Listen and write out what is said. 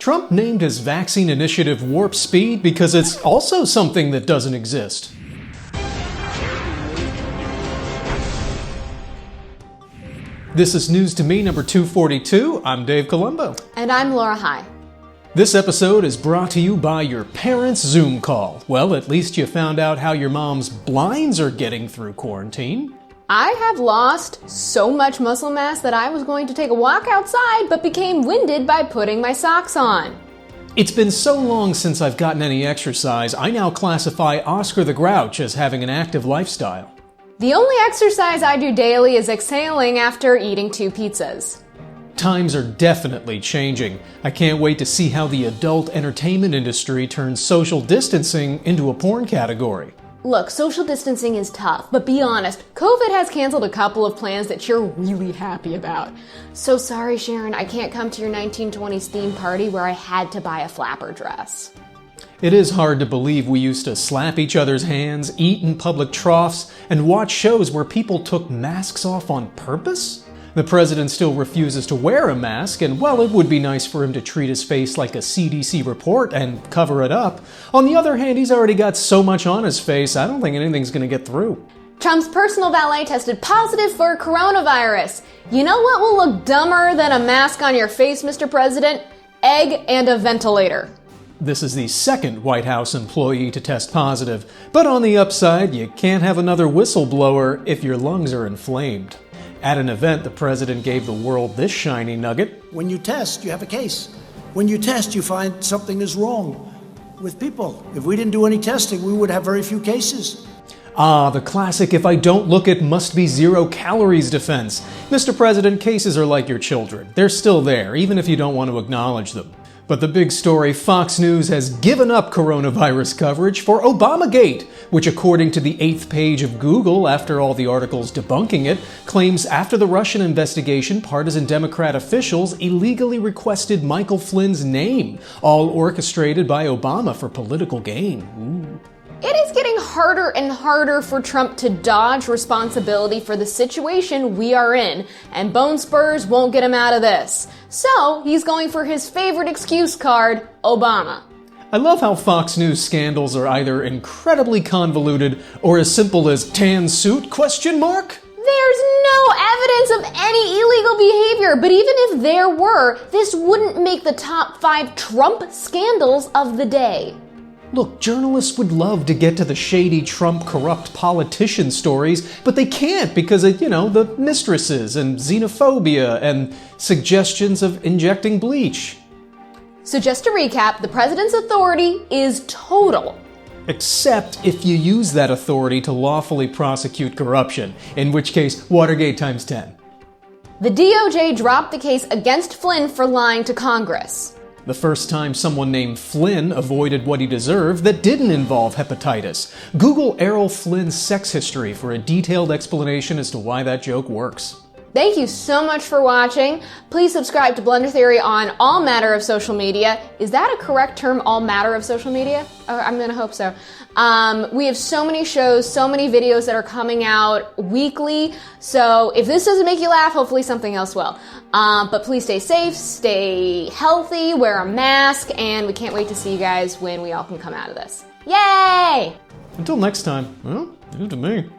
Trump named his vaccine initiative Warp Speed because it's also something that doesn't exist. This is News to Me number 242. I'm Dave Colombo. And I'm Laura High. This episode is brought to you by your parents' Zoom call. Well, at least you found out how your mom's blinds are getting through quarantine. I have lost so much muscle mass that I was going to take a walk outside, but became winded by putting my socks on. It's been so long since I've gotten any exercise, I now classify Oscar the Grouch as having an active lifestyle. The only exercise I do daily is exhaling after eating 2 pizzas. Times are definitely changing. I can't wait to see how the adult entertainment industry turns social distancing into a porn category. Look, social distancing is tough, but be honest, COVID has canceled a couple of plans that you're really happy about. So sorry, Sharon, I can't come to your 1920s theme party where I had to buy a flapper dress. It is hard to believe we used to slap each other's hands, eat in public troughs, and watch shows where people took masks off on purpose? The president still refuses to wear a mask, and well, it would be nice for him to treat his face like a CDC report and cover it up. On the other hand, he's already got so much on his face, I don't think anything's gonna get through. Trump's personal valet tested positive for coronavirus. You know what will look dumber than a mask on your face, Mr. President? Egg and a ventilator. This is the second White House employee to test positive, but on the upside, you can't have another whistleblower if your lungs are inflamed. At an event, the president gave the world this shiny nugget. When you test, you have a case. When you test, you find something is wrong with people. If we didn't do any testing, we would have very few cases. Ah, the classic "if I don't look it must be 0 calories" defense. Mr. President, cases are like your children. They're still there, even if you don't want to acknowledge them. But the big story, Fox News has given up coronavirus coverage for Obamagate, which according to the 8th page of Google, after all the articles debunking it, claims after the Russian investigation, partisan Democrat officials illegally requested Michael Flynn's name, all orchestrated by Obama for political gain. Ooh. It is getting harder and harder for Trump to dodge responsibility for the situation we are in, and Bone Spurs won't get him out of this. So, he's going for his favorite excuse card, Obama. I love how Fox News scandals are either incredibly convoluted or as simple as "tan suit?" ? There's no evidence of any illegal behavior, but even if there were, this wouldn't make the top 5 Trump scandals of the day. Look, journalists would love to get to the shady Trump corrupt politician stories, but they can't because of, the mistresses and xenophobia and suggestions of injecting bleach. So just to recap, the president's authority is total. Except if you use that authority to lawfully prosecute corruption, in which case, Watergate times 10. The DOJ dropped the case against Flynn for lying to Congress. The first time someone named Flynn avoided what he deserved that didn't involve hepatitis. Google Errol Flynn's sex history for a detailed explanation as to why that joke works. Thank you so much for watching. Please subscribe to Blender Theory on all matter of social media. Is that a correct term, all matter of social media? I'm gonna hope so. We have so many shows, so many videos that are coming out weekly. So if this doesn't make you laugh, hopefully something else will. But please stay safe, stay healthy, wear a mask, and we can't wait to see you guys when we all can come out of this. Yay! Until next time, well, good to me.